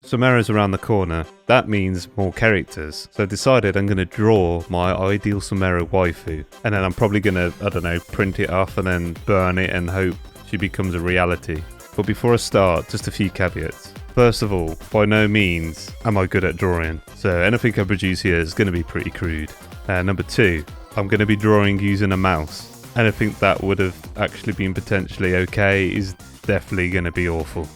Sumeru's around the corner. That means more characters. So I decided I'm going to draw my ideal Sumeru Waifu. And then I'm probably going to, I don't know, print it off and then burn it and hope she becomes a reality. But before I start, just a few caveats. First of all, by no means am I good at drawing. So anything I produce here is going to be pretty crude. Number two, I'm going to be drawing using a mouse. Anything that would have actually been potentially okay is definitely going to be awful.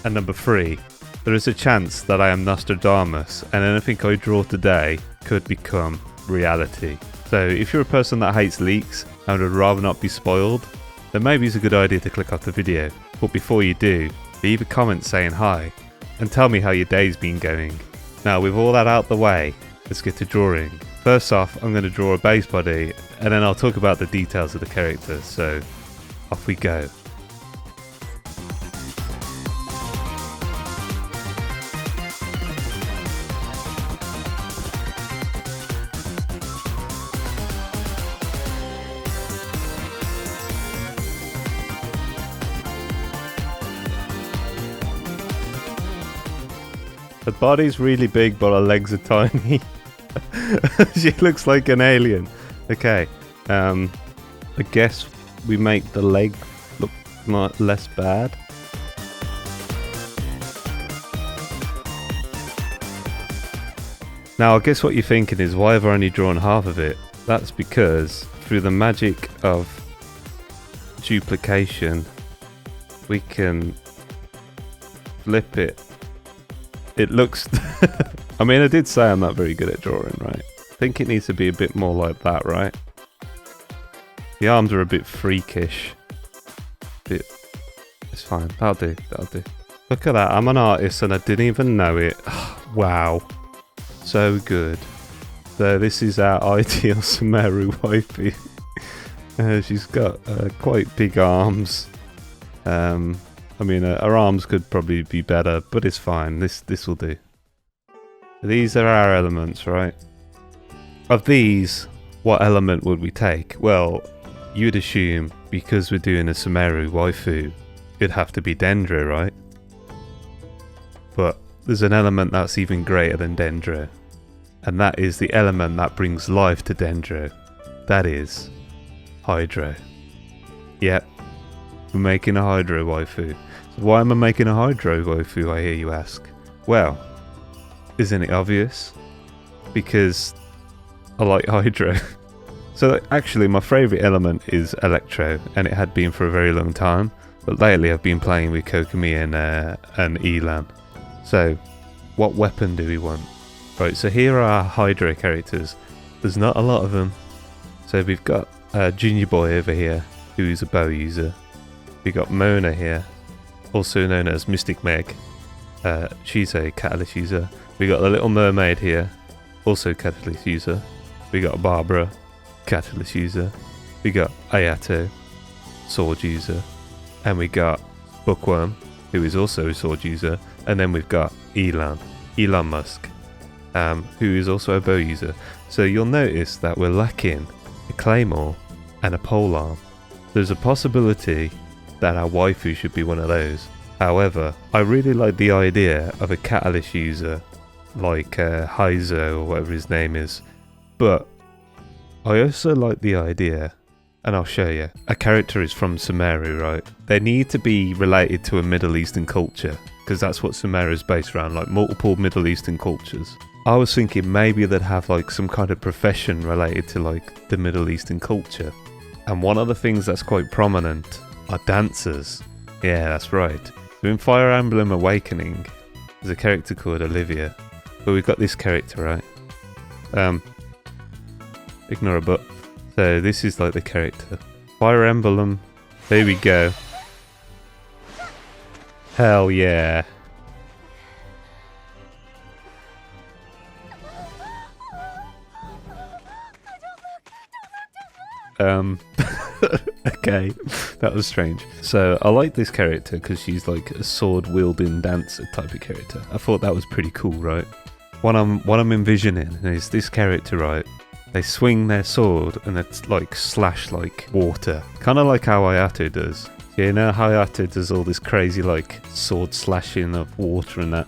And number three, there is a chance that I am Nostradamus and anything I draw today could become reality. So if you're a person that hates leaks and would rather not be spoiled, then maybe it's a good idea to click off the video. But before you do, leave a comment saying hi and tell me how your day's been going. Now with all that out the way, let's get to drawing. First off, I'm going to draw a base body and then I'll talk about the details of the character, so off we go. Her body's really big, but her legs are tiny. She looks like an alien. Okay, I guess we make the leg look less bad. Now, I guess what you're thinking is, why have I only drawn half of it? That's because through the magic of duplication, we can flip it. It looks... I mean, I did say I'm not very good at drawing, right? I think it needs to be a bit more like that, right? The arms are a bit freakish. It's fine. That'll do. That'll do. Look at that. I'm an artist and I didn't even know it. Wow. So good. So this is our ideal Sumeru Waifu. She's got quite big arms. I mean, her arms could probably be better, but it's fine. This will do. These are our elements, right? Of these, what element would we take? Well, you'd assume, because we're doing a Sumeru Waifu, it'd have to be Dendro, right? But there's an element that's even greater than Dendro. And that is the element that brings life to Dendro. That is Hydro. Yep, we're making a Hydro Waifu. So why am I making a Hydro Waifu, I hear you ask? Well, isn't it obvious? Because I like Hydro. So actually my favourite element is Electro, and it had been for a very long time, but lately I've been playing with Kokomi and Elan. So what weapon do we want? Right, so here are our Hydro characters. There's not a lot of them. So we've got Junior Boy over here, who's a bow user. We've got Mona here, also known as Mystic Meg. She's a catalyst user. We got the Little Mermaid here, also catalyst user. We got Barbara, catalyst user. We got Ayato, sword user. And we got Bookworm, who is also a sword user. And then we've got Elon Musk, who is also a bow user. So you'll notice that we're lacking a claymore and a polearm. There's a possibility that our waifu should be one of those. However, I really like the idea of a catalyst user like Heizo or whatever his name is. But I also like the idea, and I'll show you. A character is from Sumeru, right? They need to be related to a Middle Eastern culture, because that's what Sumeru is based around, like multiple Middle Eastern cultures. I was thinking maybe they'd have like some kind of profession related to like the Middle Eastern culture. And one of the things that's quite prominent are dancers. Yeah, that's right. So in Fire Emblem Awakening, there's a character called Olivia. But we've got this character, right? Ignore a but. So this is like the character. Fire Emblem. There we go. Hell yeah. Okay, that was strange. So I like this character because she's like a sword wielding dancer type of character. I thought that was pretty cool, right? What I'm envisioning is this character, right? They swing their sword and it's like slash like water, kind of like how Ayato does. You know how Ayato does all this crazy like sword slashing of water and that.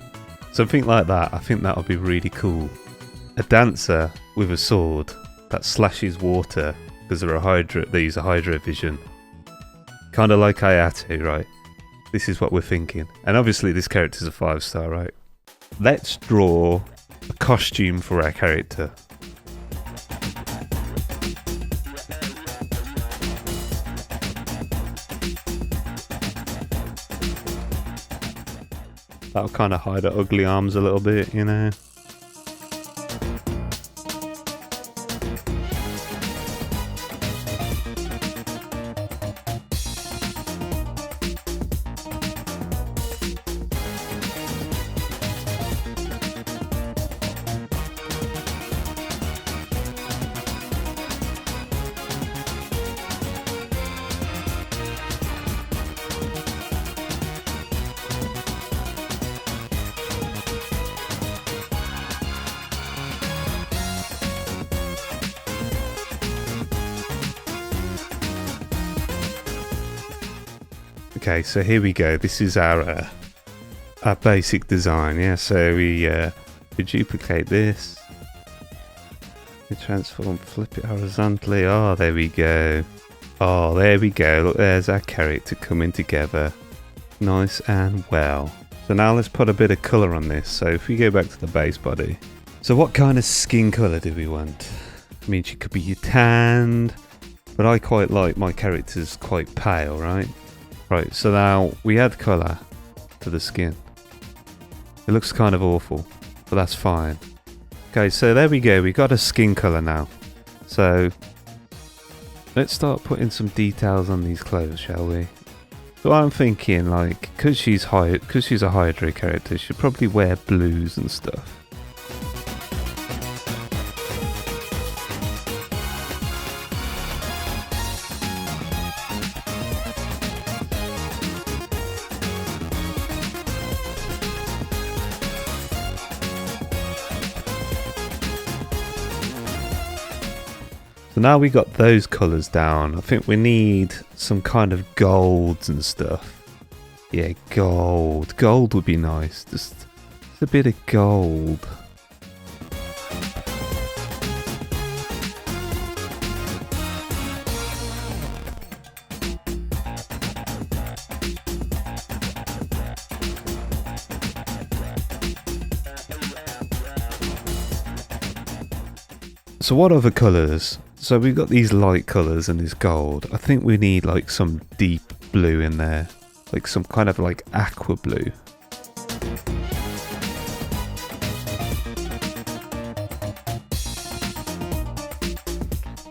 Something like that. I think that would be really cool. A dancer with a sword that slashes water because they're a Hydra. They use a Hydra vision. Kind of like Ayato, right? This is what we're thinking. And obviously this character's a 5-star, right? Let's draw a costume for our character. That'll kind of hide her ugly arms a little bit, you know. Okay, so here we go. This is our basic design, yeah. So we duplicate this, we transform, flip it horizontally. Oh, there we go. Oh, there we go. Look, there's our character coming together, nice and well. So now let's put a bit of colour on this. So if we go back to the base body, so what kind of skin colour do we want? I mean, she could be tanned, but I quite like my character's quite pale, right? Right, so now we add colour to the skin. It looks kind of awful, but that's fine. Okay, so there we go. We got a skin colour now. So let's start putting some details on these clothes, shall we? So I'm thinking, like, because she's a Hydra character, she'll probably wear blues and stuff. So now we got those colours down. I think we need some kind of golds and stuff. Yeah, gold. Gold would be nice. Just a bit of gold. So what other colours? So we've got these light colours and this gold. I think we need like some deep blue in there. Like some kind of like aqua blue.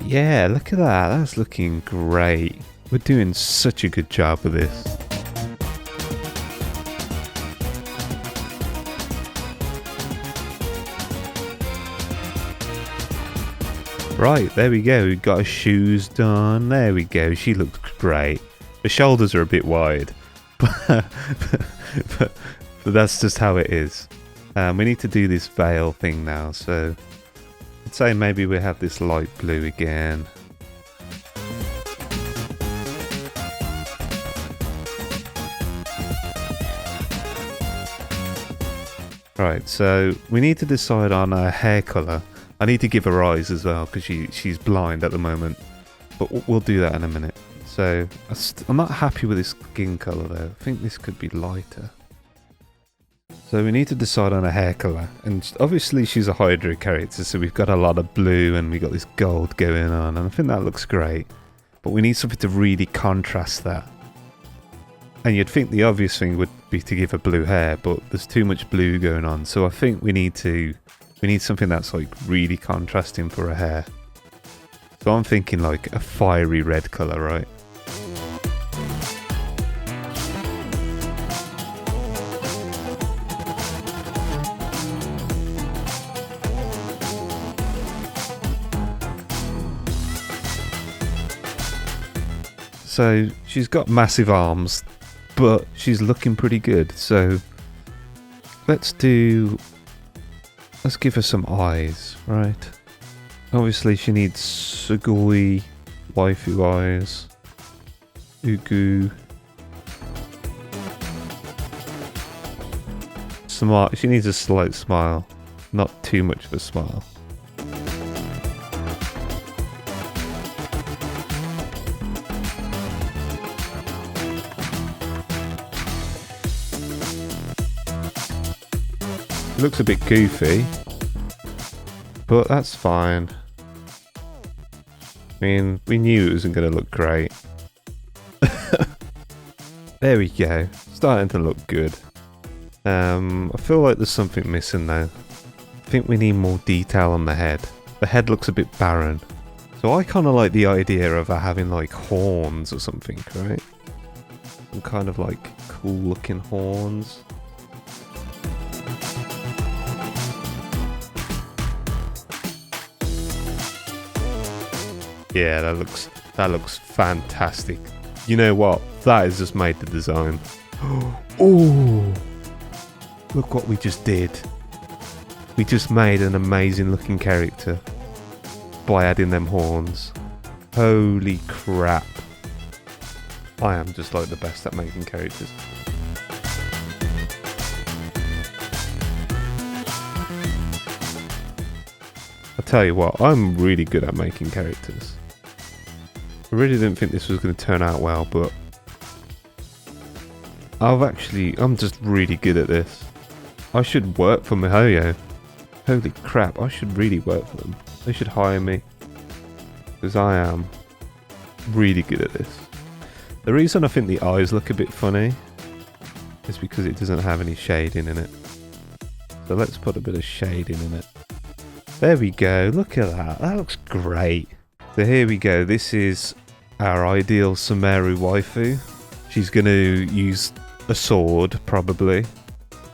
Yeah, look at that. That's looking great. We're doing such a good job with this. Right, there we go. We've got her shoes done. There we go. She looks great. The shoulders are a bit wide, but that's just how it is. We need to do this veil thing now, so I'd say maybe we have this light blue again. Right, so we need to decide on her hair colour. I need to give her eyes as well because she's blind at the moment, but we'll do that in a minute. So I'm not happy with this skin colour though. I think this could be lighter. So we need to decide on a hair colour, and obviously she's a Hydra character, so we've got a lot of blue and we've got this gold going on, and I think that looks great, but we need something to really contrast that. And you'd think the obvious thing would be to give her blue hair, but there's too much blue going on, so I think we need something that's like really contrasting for her hair. So I'm thinking like a fiery red colour, right? So she's got massive arms, but she's looking pretty good. So let's give her some eyes, right? Obviously she needs Sumeru Waifu eyes. Ugu. smile. She needs a slight smile. Not too much of a smile. It looks a bit goofy, but that's fine. I mean, we knew it wasn't going to look great. There we go. Starting to look good. I feel like there's something missing though. I think we need more detail on the head. The head looks a bit barren. So I kind of like the idea of her having like horns or something, right? Some kind of like cool looking horns. Yeah, that looks fantastic. You know what? That has just made the design. Oh, look what we just did. We just made an amazing looking character by adding them horns. Holy crap. I am just like the best at making characters. I'll tell you what, I'm really good at making characters. I really didn't think this was going to turn out well, but I'm just really good at this. I should work for miHoYo. Holy crap, I should really work for them. They should hire me. Because I am really good at this. The reason I think the eyes look a bit funny is because it doesn't have any shading in it. So let's put a bit of shading in it. There we go, look at that. That looks great. So here we go, this is our ideal Sumeru Waifu. She's going to use a sword, probably.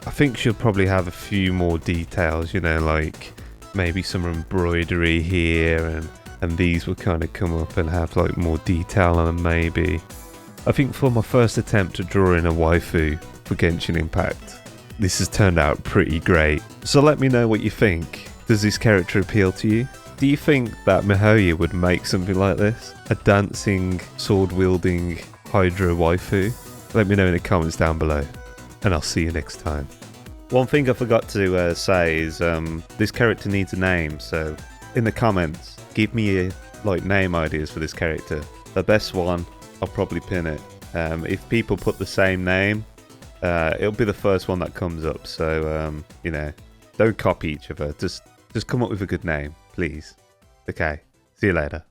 I think she'll probably have a few more details, you know, like maybe some embroidery here, and these will kind of come up and have like more detail on them maybe. I think for my first attempt at drawing a waifu for Genshin Impact, this has turned out pretty great. So let me know what you think. Does this character appeal to you? Do you think that miHoYo would make something like this? A dancing, sword-wielding Hydra waifu? Let me know in the comments down below, and I'll see you next time. One thing I forgot to say is this character needs a name, so in the comments, give me name ideas for this character. The best one, I'll probably pin it. If people put the same name, it'll be the first one that comes up, so you know, don't copy each other. Just come up with a good name, please. Okay, see you later.